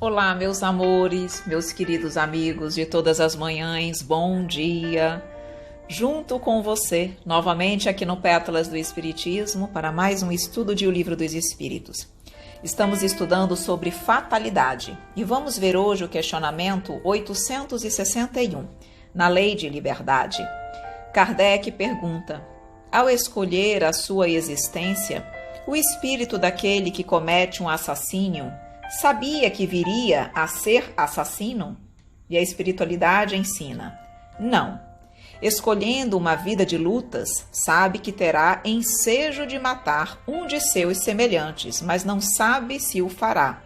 Olá, meus amores, meus queridos amigos de todas as manhãs, bom dia! Junto com você, novamente aqui no Pétalas do Espiritismo, para mais um estudo de O Livro dos Espíritos. Estamos estudando sobre fatalidade e vamos ver hoje o questionamento 861, na Lei de Liberdade. Kardec pergunta: ao escolher a sua existência, o espírito daquele que comete um assassínio sabia que viria a ser assassino? E a espiritualidade ensina: não. Escolhendo uma vida de lutas, sabe que terá ensejo de matar um de seus semelhantes, mas não sabe se o fará,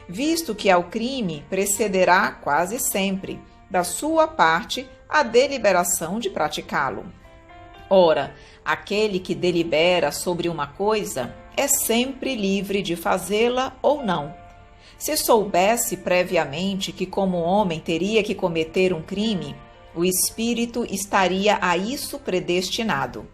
visto que ao crime precederá quase sempre, da sua parte, a deliberação de praticá-lo. Ora, aquele que delibera sobre uma coisa é sempre livre de fazê-la ou não. Se soubesse previamente que como homem teria que cometer um crime, o espírito estaria a isso predestinado.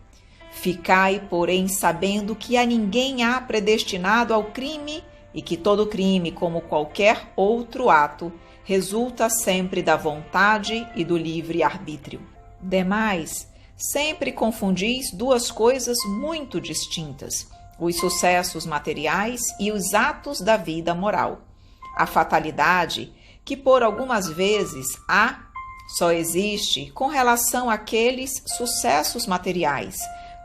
Ficai, porém, sabendo que a ninguém há predestinado ao crime e que todo crime, como qualquer outro ato, resulta sempre da vontade e do livre arbítrio. Demais, sempre confundis duas coisas muito distintas: os sucessos materiais e os atos da vida moral. A fatalidade, que por algumas vezes há, só existe com relação àqueles sucessos materiais,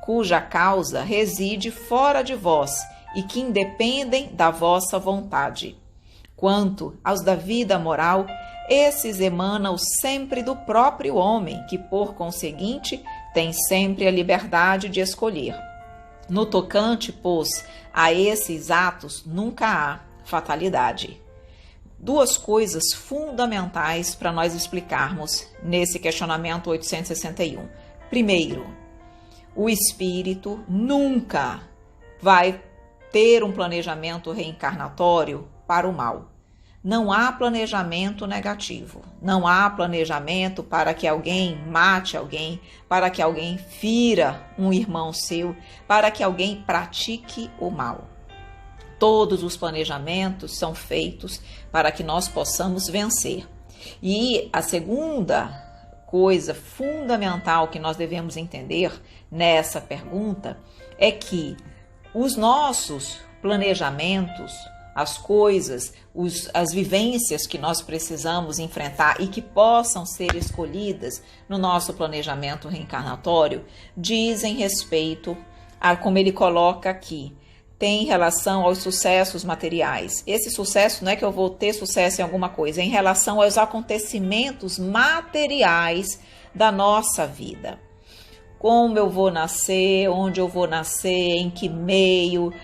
cuja causa reside fora de vós e que independem da vossa vontade. Quanto aos da vida moral, esses emanam sempre do próprio homem, que, por conseguinte, tem sempre a liberdade de escolher. No tocante, pois, a esses atos nunca há fatalidade. Duas coisas fundamentais para nós explicarmos nesse questionamento 861. Primeiro, o espírito nunca vai ter um planejamento reencarnatório para o mal. Não há planejamento negativo. Não há planejamento para que alguém mate alguém, para que alguém fira um irmão seu, para que alguém pratique o mal. Todos os planejamentos são feitos para que nós possamos vencer. E a segunda coisa fundamental que nós devemos entender nessa pergunta é que os nossos planejamentos, as coisas, as vivências que nós precisamos enfrentar e que possam ser escolhidas no nosso planejamento reencarnatório, dizem respeito a, como ele coloca aqui, tem relação aos sucessos materiais. Esse sucesso não é que eu vou ter sucesso em alguma coisa, é em relação aos acontecimentos materiais da nossa vida. Como eu vou nascer, onde eu vou nascer, em que meio,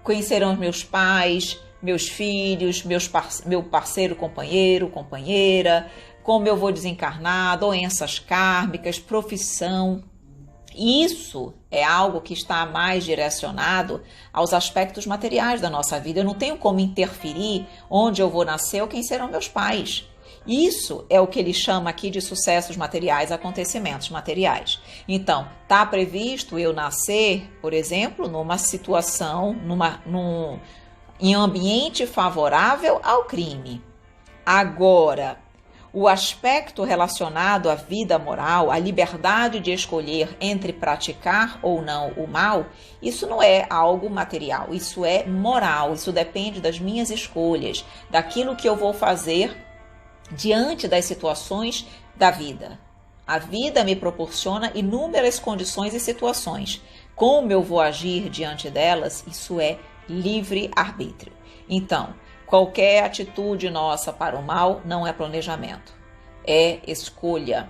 quem serão meus pais, meus filhos, meu parceiro, companheiro, companheira, como eu vou desencarnar, doenças kármicas, profissão. Isso é algo que está mais direcionado aos aspectos materiais da nossa vida. Eu não tenho como interferir onde eu vou nascer ou quem serão meus pais. Isso é o que ele chama aqui de sucessos materiais, acontecimentos materiais. Então, está previsto eu nascer, por exemplo, numa situação, em um ambiente favorável ao crime. Agora, o aspecto relacionado à vida moral, a liberdade de escolher entre praticar ou não o mal, isso não é algo material, isso é moral, isso depende das minhas escolhas, daquilo que eu vou fazer diante das situações da vida. A vida me proporciona inúmeras condições e situações. Como eu vou agir diante delas, isso é livre-arbítrio. Então, qualquer atitude nossa para o mal não é planejamento, é escolha.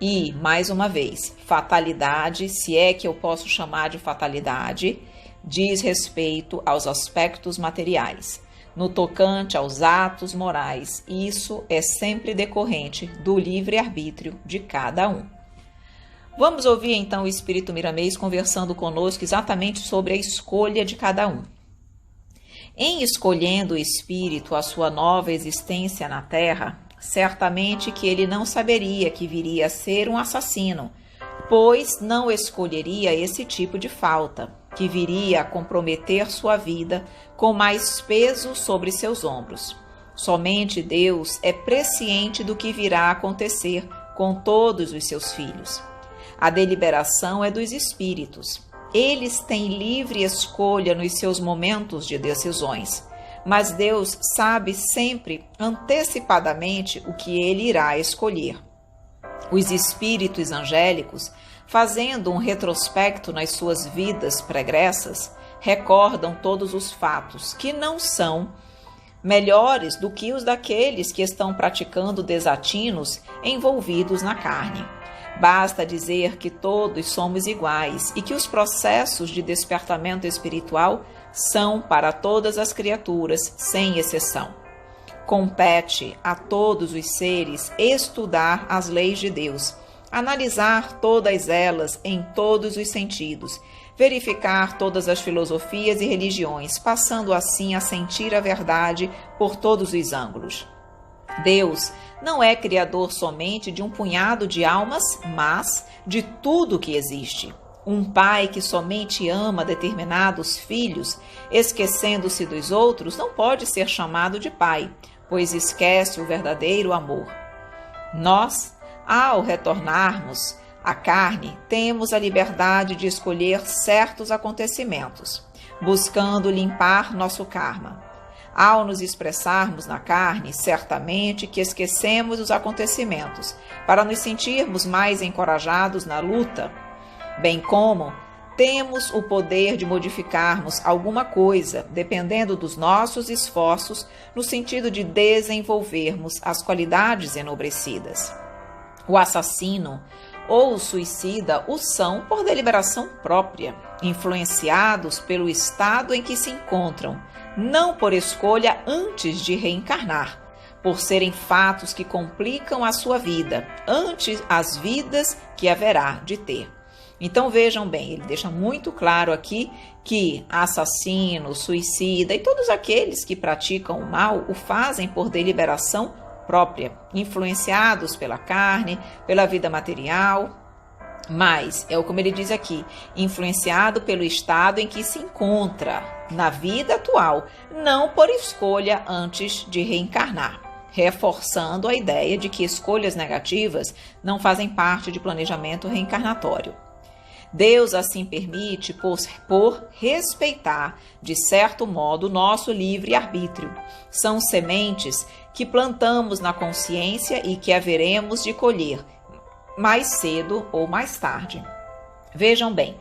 E, mais uma vez, fatalidade, se é que eu posso chamar de fatalidade, diz respeito aos aspectos materiais. No tocante aos atos morais, isso é sempre decorrente do livre-arbítrio de cada um. Vamos ouvir então o Espírito Miramês conversando conosco exatamente sobre a escolha de cada um. Em escolhendo o espírito a sua nova existência na Terra, certamente que ele não saberia que viria a ser um assassino, pois não escolheria esse tipo de falta, que viria a comprometer sua vida com mais peso sobre seus ombros. Somente Deus é presciente do que virá a acontecer com todos os seus filhos. A deliberação é dos espíritos. Eles têm livre escolha nos seus momentos de decisões, mas Deus sabe sempre antecipadamente o que ele irá escolher. Os espíritos angélicos, fazendo um retrospecto nas suas vidas pregressas, recordam todos os fatos que não são melhores do que os daqueles que estão praticando desatinos envolvidos na carne. Basta dizer que todos somos iguais e que os processos de despertamento espiritual são para todas as criaturas, sem exceção. Compete a todos os seres estudar as leis de Deus, analisar todas elas em todos os sentidos, verificar todas as filosofias e religiões, passando assim a sentir a verdade por todos os ângulos. Deus não é criador somente de um punhado de almas, mas de tudo que existe. Um pai que somente ama determinados filhos, esquecendo-se dos outros, não pode ser chamado de pai, pois esquece o verdadeiro amor. Nós, ao retornarmos à carne, temos a liberdade de escolher certos acontecimentos, buscando limpar nosso karma. Ao nos expressarmos na carne, certamente que esquecemos os acontecimentos, para nos sentirmos mais encorajados na luta, bem como temos o poder de modificarmos alguma coisa, dependendo dos nossos esforços, no sentido de desenvolvermos as qualidades enobrecidas. O assassino ou o suicida o são por deliberação própria, influenciados pelo estado em que se encontram, não por escolha antes de reencarnar, por serem fatos que complicam a sua vida, antes as vidas que haverá de ter. Então vejam bem, ele deixa muito claro aqui que assassino, suicida e todos aqueles que praticam o mal o fazem por deliberação própria, influenciados pela carne, pela vida material, mas, como ele diz aqui, influenciado pelo estado em que se encontra na vida atual, não por escolha antes de reencarnar, reforçando a ideia de que escolhas negativas não fazem parte de planejamento reencarnatório. Deus assim permite por respeitar, de certo modo, o nosso livre-arbítrio. São sementes que plantamos na consciência e que haveremos de colher, mais cedo ou mais tarde. Vejam bem,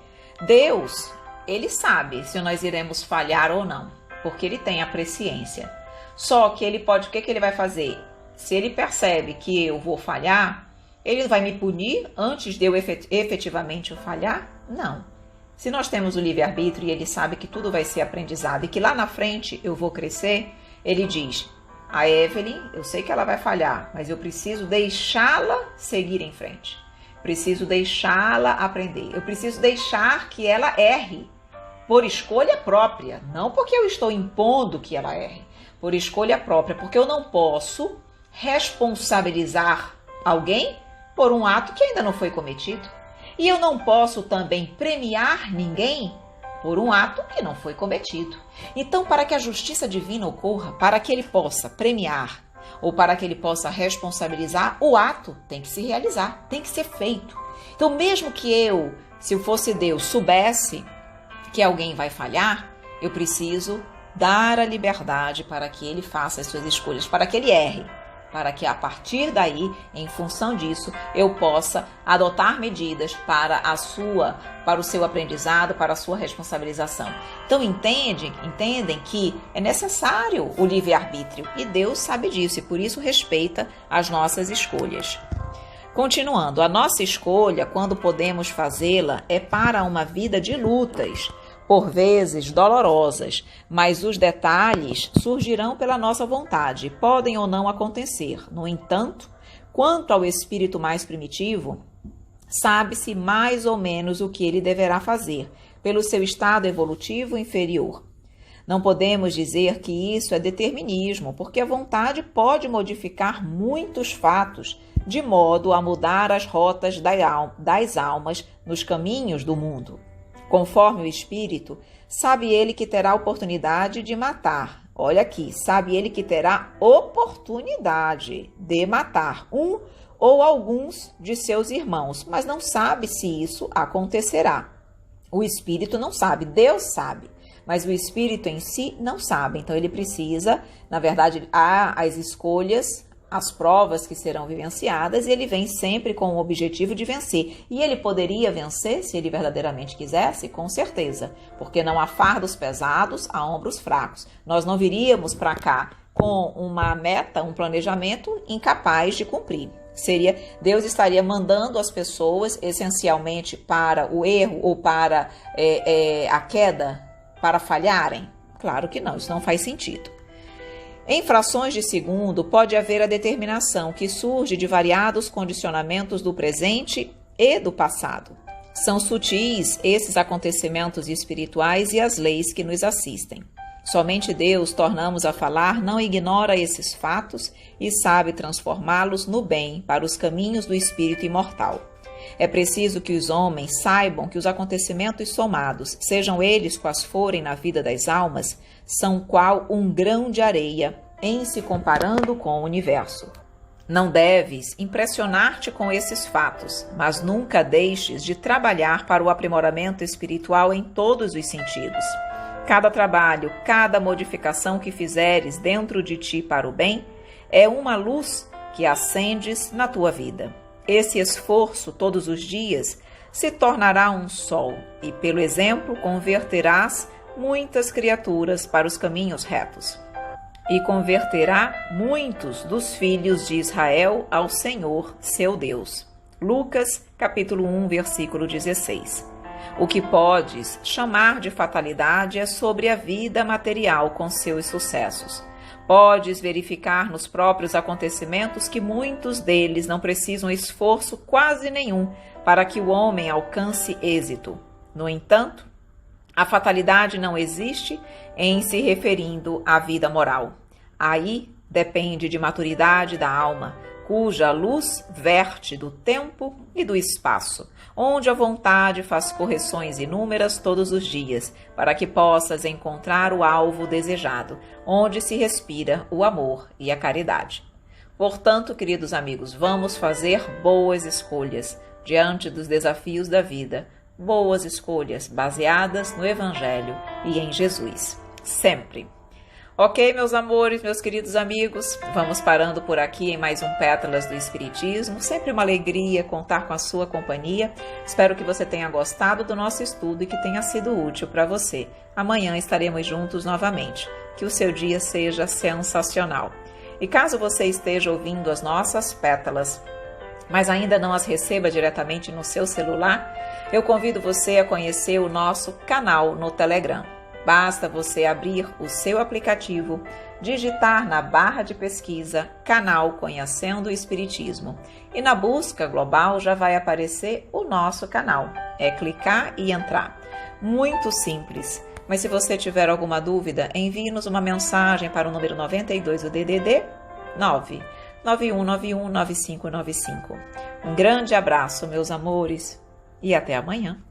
Deus, ele sabe se nós iremos falhar ou não, porque ele tem a presciência. Só que ele pode, o que ele vai fazer? Se ele percebe que eu vou falhar, ele vai me punir antes de eu efetivamente falhar? Não. Se nós temos o livre-arbítrio e ele sabe que tudo vai ser aprendizado e que lá na frente eu vou crescer, ele diz: a Evelyn, eu sei que ela vai falhar, mas eu preciso deixá-la seguir em frente. Preciso deixá-la aprender. Eu preciso deixar que ela erre por escolha própria, não porque eu estou impondo que ela erre, por escolha própria, porque eu não posso responsabilizar alguém por um ato que ainda não foi cometido. E eu não posso também premiar ninguém por um ato que não foi cometido. Então, para que a justiça divina ocorra, para que ele possa premiar ou para que ele possa responsabilizar, o ato tem que se realizar, tem que ser feito. Então, mesmo que eu, se eu fosse Deus, soubesse que alguém vai falhar, eu preciso dar a liberdade para que ele faça as suas escolhas, para que ele erre, para que a partir daí, em função disso, eu possa adotar medidas para o seu aprendizado, para a sua responsabilização. Então entendem que é necessário o livre-arbítrio e Deus sabe disso e por isso respeita as nossas escolhas. Continuando, a nossa escolha, quando podemos fazê-la, é para uma vida de lutas, por vezes dolorosas, mas os detalhes surgirão pela nossa vontade, podem ou não acontecer. No entanto, quanto ao espírito mais primitivo, sabe-se mais ou menos o que ele deverá fazer, pelo seu estado evolutivo inferior. Não podemos dizer que isso é determinismo, porque a vontade pode modificar muitos fatos, de modo a mudar as rotas das almas nos caminhos do mundo. Conforme o espírito, sabe ele que terá oportunidade de matar, Olha aqui, sabe ele que terá oportunidade de matar um ou alguns de seus irmãos, mas não sabe se isso acontecerá. O espírito não sabe, Deus sabe, mas o espírito em si não sabe. Então ele precisa, na verdade, há as escolhas, as provas que serão vivenciadas, e ele vem sempre com o objetivo de vencer. E ele poderia vencer se ele verdadeiramente quisesse? Com certeza, porque não há fardos pesados, há ombros fracos. Nós não viríamos para cá com uma meta, um planejamento incapaz de cumprir. Deus estaria mandando as pessoas essencialmente para o erro ou para a queda, para falharem? Claro que não, isso não faz sentido. Em frações de segundo, pode haver a determinação que surge de variados condicionamentos do presente e do passado. São sutis esses acontecimentos espirituais e as leis que nos assistem. Somente Deus, tornamos a falar, não ignora esses fatos e sabe transformá-los no bem para os caminhos do espírito imortal. É preciso que os homens saibam que os acontecimentos somados, sejam eles quais forem na vida das almas, são qual um grão de areia em se comparando com o universo. Não deves impressionar-te com esses fatos, mas nunca deixes de trabalhar para o aprimoramento espiritual em todos os sentidos. Cada trabalho, cada modificação que fizeres dentro de ti para o bem, é uma luz que acendes na tua vida. Esse esforço todos os dias se tornará um sol e, pelo exemplo, converterás muitas criaturas para os caminhos retos. E converterá muitos dos filhos de Israel ao Senhor, seu Deus. Lucas, capítulo 1, versículo 16. O que podes chamar de fatalidade é sobre a vida material com seus sucessos. Podes verificar nos próprios acontecimentos que muitos deles não precisam esforço quase nenhum para que o homem alcance êxito. No entanto, a fatalidade não existe em se referindo à vida moral. Aí depende de maturidade da alma, cuja luz verte do tempo e do espaço, onde a vontade faz correções inúmeras todos os dias, para que possas encontrar o alvo desejado, onde se respira o amor e a caridade. Portanto, queridos amigos, vamos fazer boas escolhas diante dos desafios da vida, boas escolhas baseadas no Evangelho e em Jesus, sempre. Ok, meus amores, meus queridos amigos, vamos parando por aqui em mais um Pétalas do Espiritismo. Sempre uma alegria contar com a sua companhia. Espero que você tenha gostado do nosso estudo e que tenha sido útil para você. Amanhã estaremos juntos novamente. Que o seu dia seja sensacional. E caso você esteja ouvindo as nossas pétalas, mas ainda não as receba diretamente no seu celular, eu convido você a conhecer o nosso canal no Telegram. Basta você abrir o seu aplicativo, digitar na barra de pesquisa Canal Conhecendo o Espiritismo e na busca global já vai aparecer o nosso canal. É clicar e entrar. Muito simples. Mas se você tiver alguma dúvida, envie-nos uma mensagem para o número 92 do DDD 991919595. Um grande abraço, meus amores, e até amanhã.